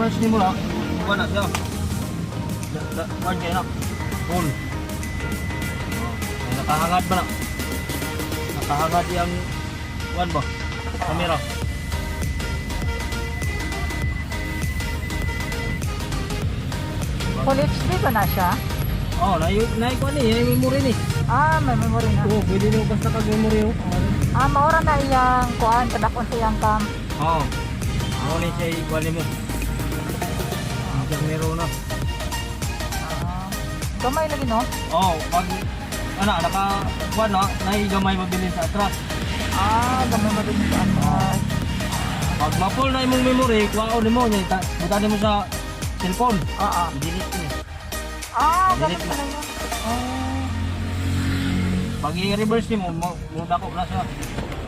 reverse ni mo na. Kuha na siya. Kuha kayo na. Full. Nakahangad ba na? Nakahangad yung kuha ba? Camera. Full HD ba na siya? Oh, naikuha ni. Yan yung memory ni. Ah, may memory na. Oo, pwede nyo basta kag-memory oh. Ah, maura na iyang kuan, kadakon sa iyang cam. Oo. Ako ni siya ikuha ni mo. Camera na. Ah, gamay lagi no? Oo, pag naka-kuha na, naigamay mabilis sa atras. Ah, gamay mo din sa atras. Pag ma-full na imong memory, kuha ni mo niya. Buta mo sa cellphone. Oo. Delete ni. Ah, ganun Delete na. pala yun. Oh. Pag i-reverse ni mo, dako na siya.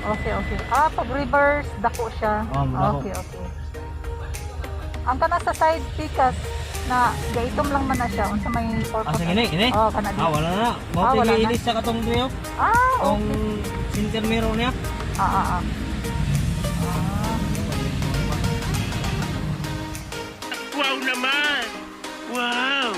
Okay, okay. Ah, pag reverse, dako siya. Oo, dako. Okay, okay. Ang kana sa side pikas na gaitom lang man na siya unsa may purpose. Sige ini. Oh, kana di. Wala na. Mo Ah, wala tingin na. ilis sa katong niyo. Ah, Kung okay. center mirror niya. Ah. Wow naman! Wow!